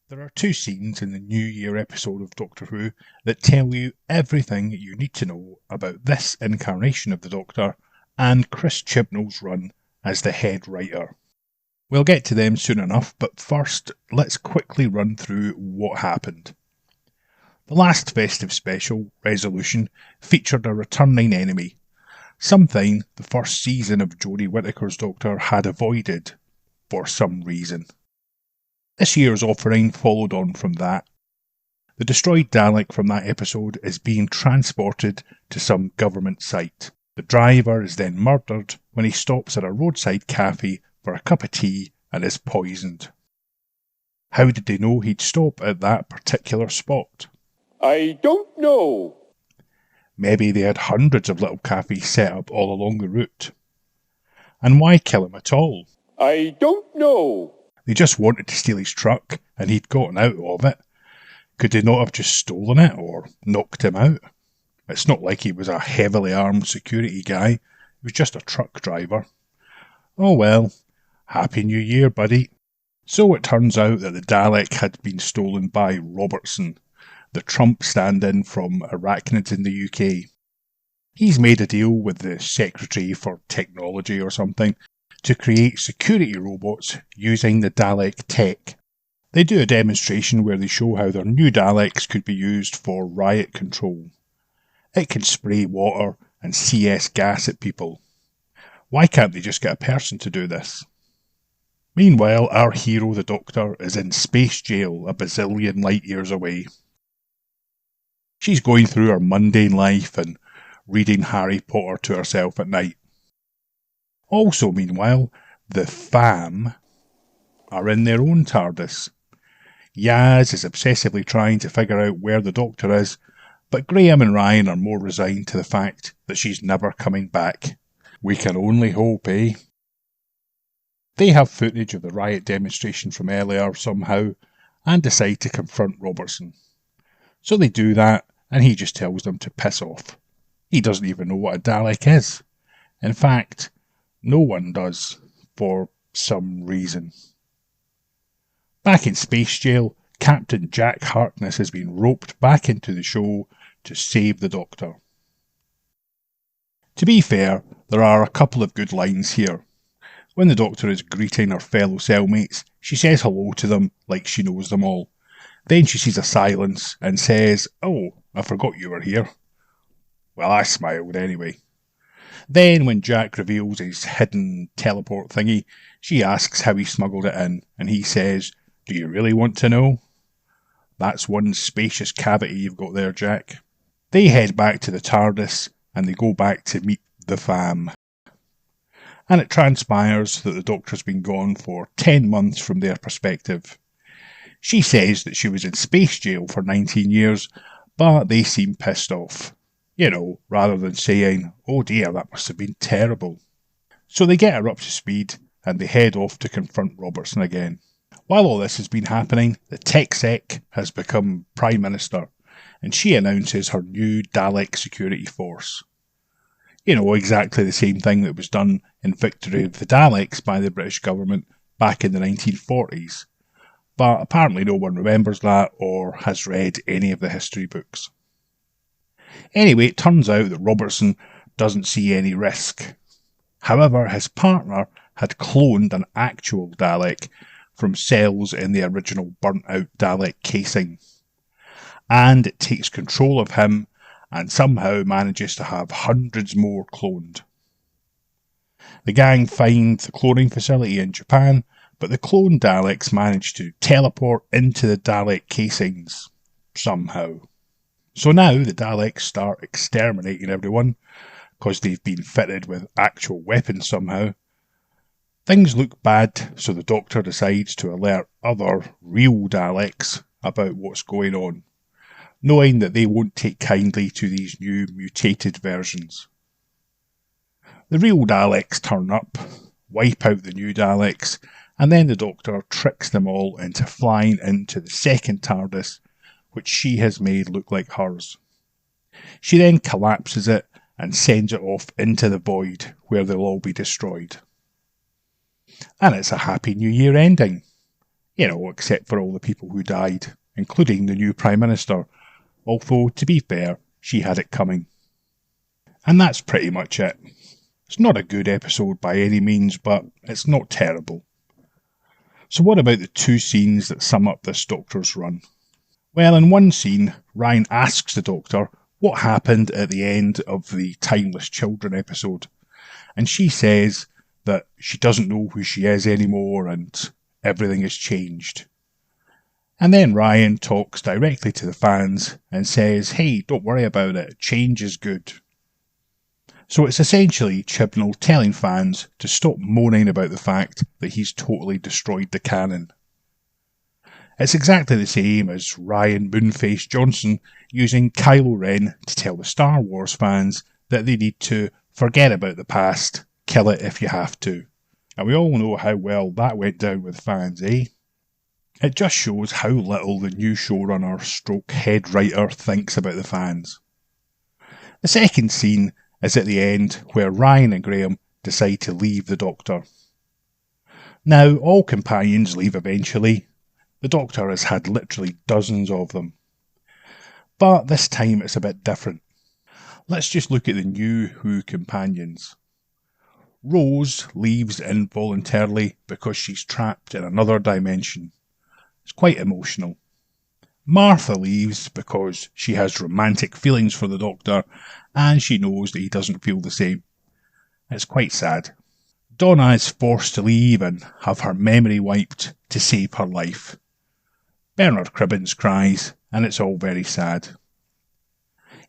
There are two scenes in the New Year episode of Doctor Who that tell you everything you need to know about this incarnation of the Doctor and Chris Chibnall's run as the head writer. We'll get to them soon enough, but first, let's quickly run through what happened. The last festive special, Resolution, featured a returning enemy, something the first season of Jodie Whittaker's Doctor had avoided, for some reason. This year's offering followed on from that. The destroyed Dalek from that episode is being transported to some government site. The driver is then murdered when he stops at a roadside cafe for a cup of tea and is poisoned. How did they know he'd stop at that particular spot? I don't know. Maybe they had hundreds of little cafes set up all along the route. And why kill him at all? I don't know. They just wanted to steal his truck, and he'd gotten out of it. Could they not have just stolen it, or knocked him out? It's not like he was a heavily armed security guy. He was just a truck driver. Oh well, Happy New Year, buddy. So it turns out that the Dalek had been stolen by Robertson, the Trump stand-in from Arachnids in the UK. He's made a deal with the Secretary for Technology or something to create security robots using the Dalek tech. They do a demonstration where they show how their new Daleks could be used for riot control. It can spray water and CS gas at people. Why can't they just get a person to do this? Meanwhile, our hero, the Doctor, is in space jail a bazillion light years away. She's going through her mundane life and reading Harry Potter to herself at night. Also, meanwhile, the fam are in their own TARDIS. Yaz is obsessively trying to figure out where the Doctor is, but Graham and Ryan are more resigned to the fact that she's never coming back. We can only hope, eh? They have footage of the riot demonstration from earlier somehow, and decide to confront Robertson. So they do that, and he just tells them to piss off. He doesn't even know what a Dalek is. In fact, no one does, for some reason. Back in space jail, Captain Jack Harkness has been roped back into the show to save the Doctor. To be fair, there are a couple of good lines here. When the Doctor is greeting her fellow cellmates, she says hello to them like she knows them all. Then she sees a silence and says, "Oh, I forgot you were here." Well, I smiled anyway. Then, when Jack reveals his hidden teleport thingy, she asks how he smuggled it in, and he says, "Do you really want to know?" That's one spacious cavity you've got there, Jack. They head back to the TARDIS, and they go back to meet the fam. And it transpires that the Doctor's been gone for 10 months from their perspective. She says that she was in space jail for 19 years, but they seem pissed off. You know, rather than saying, "Oh dear, that must have been terrible." So they get her up to speed, and they head off to confront Robertson again. While all this has been happening, the TechSec has become Prime Minister, and she announces her new Dalek security force. You know, exactly the same thing that was done in Victory of the Daleks by the British government back in the 1940s. But apparently no one remembers that or has read any of the history books. Anyway, it turns out that Robertson doesn't see any risk. However, his partner had cloned an actual Dalek from cells in the original burnt-out Dalek casing. And it takes control of him and somehow manages to have hundreds more cloned. The gang find the cloning facility in Japan, but the cloned Daleks manage to teleport into the Dalek casings somehow. So now the Daleks start exterminating everyone, because they've been fitted with actual weapons somehow. Things look bad, so the Doctor decides to alert other real Daleks about what's going on, knowing that they won't take kindly to these new mutated versions. The real Daleks turn up, wipe out the new Daleks, and then the Doctor tricks them all into flying into the second TARDIS, which she has made look like hers. She then collapses it and sends it off into the void, where they'll all be destroyed. And it's a Happy New Year ending. Except for all the people who died, including the new Prime Minister, although, to be fair, she had it coming. And that's pretty much it. It's not a good episode by any means, but it's not terrible. So what about the two scenes that sum up this Doctor's run? Well, in one scene, Ryan asks the Doctor what happened at the end of the Timeless Children episode, and she says that she doesn't know who she is anymore and everything has changed. And then Ryan talks directly to the fans and says, hey, don't worry about it, change is good. So it's essentially Chibnall telling fans to stop moaning about the fact that he's totally destroyed the canon. It's exactly the same as Ryan Moonface Johnson using Kylo Ren to tell the Star Wars fans that they need to forget about the past, kill it if you have to. And we all know how well that went down with fans, eh? It just shows how little the new showrunner stroke head writer thinks about the fans. The second scene is at the end where Ryan and Graham decide to leave the Doctor. Now, all companions leave eventually. The Doctor has had literally dozens of them. But this time it's a bit different. Let's just look at the new Who companions. Rose leaves involuntarily because she's trapped in another dimension. It's quite emotional. Martha leaves because she has romantic feelings for the Doctor and she knows that he doesn't feel the same. It's quite sad. Donna is forced to leave and have her memory wiped to save her life. Bernard Cribbins cries, and it's all very sad.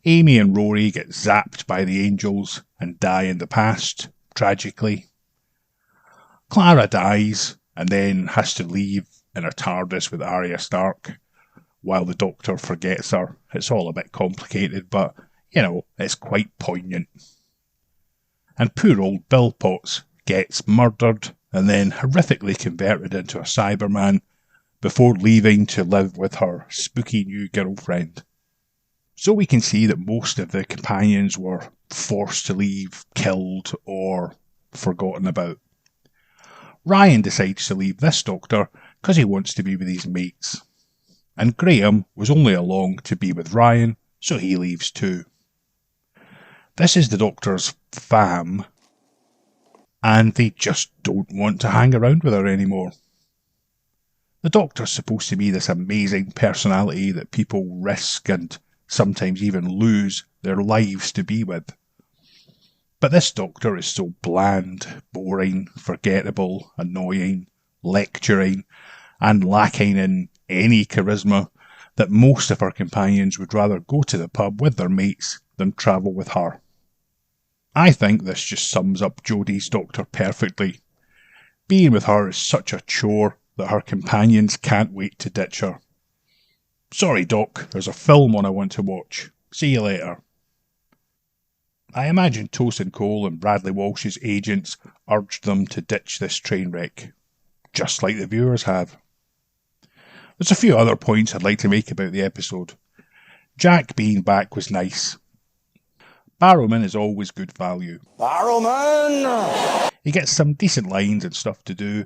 Amy and Rory get zapped by the angels and die in the past, tragically. Clara dies and then has to leave in her TARDIS with Arya Stark, while the Doctor forgets her. It's all a bit complicated, but, it's quite poignant. And poor old Bill Potts gets murdered and then horrifically converted into a Cyberman before leaving to live with her spooky new girlfriend. So we can see that most of the companions were forced to leave, killed, or forgotten about. Ryan decides to leave this Doctor because he wants to be with his mates. And Graham was only along to be with Ryan, so he leaves too. This is the Doctor's fam, and they just don't want to hang around with her anymore. The Doctor's supposed to be this amazing personality that people risk and sometimes even lose their lives to be with. But this Doctor is so bland, boring, forgettable, annoying, lecturing, and lacking in any charisma that most of her companions would rather go to the pub with their mates than travel with her. I think this just sums up Jodie's Doctor perfectly. Being with her is such a chore that her companions can't wait to ditch her. Sorry, Doc, there's a film on I want to watch. See you later. I imagine Tosin Cole and Bradley Walsh's agents urged them to ditch this train wreck, just like the viewers have. There's a few other points I'd like to make about the episode. Jack being back was nice. Barrowman is always good value. Barrowman! He gets some decent lines and stuff to do.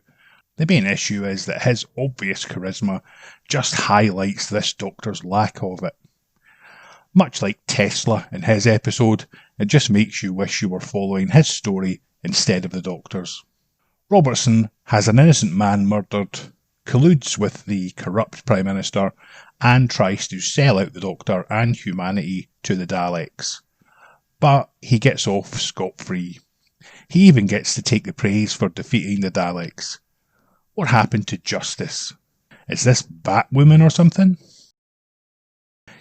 The main issue is that his obvious charisma just highlights this Doctor's lack of it. Much like Tesla in his episode, it just makes you wish you were following his story instead of the Doctor's. Robertson has an innocent man murdered, colludes with the corrupt Prime Minister, and tries to sell out the Doctor and humanity to the Daleks. But he gets off scot-free. He even gets to take the praise for defeating the Daleks. What happened to justice? Is this Batwoman or something?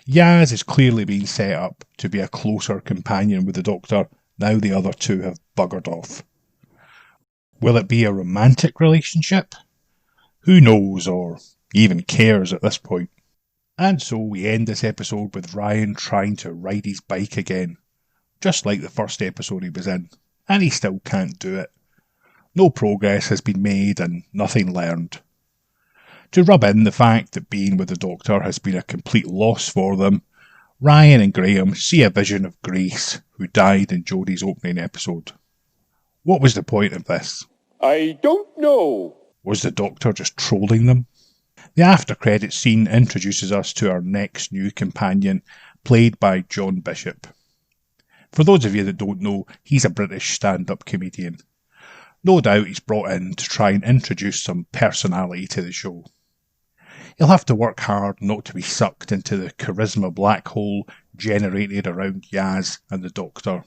Yaz is clearly being set up to be a closer companion with the Doctor now the other two have buggered off. Will it be a romantic relationship? Who knows or even cares at this point? And so we end this episode with Ryan trying to ride his bike again, just like the first episode he was in, and he still can't do it. No progress has been made and nothing learned. To rub in the fact that being with the Doctor has been a complete loss for them, Ryan and Graham see a vision of Grace, who died in Jodie's opening episode. What was the point of this? I don't know. Was the Doctor just trolling them? The after credits scene introduces us to our next new companion, played by John Bishop. For those of you that don't know, he's a British stand-up comedian. No doubt he's brought in to try and introduce some personality to the show. He'll have to work hard not to be sucked into the charisma black hole generated around Yaz and the Doctor.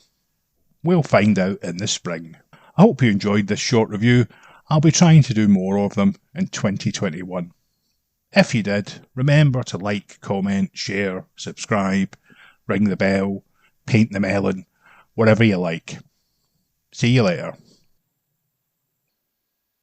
We'll find out in the spring. I hope you enjoyed this short review. I'll be trying to do more of them in 2021. If you did, remember to like, comment, share, subscribe, ring the bell, paint the melon, whatever you like. See you later.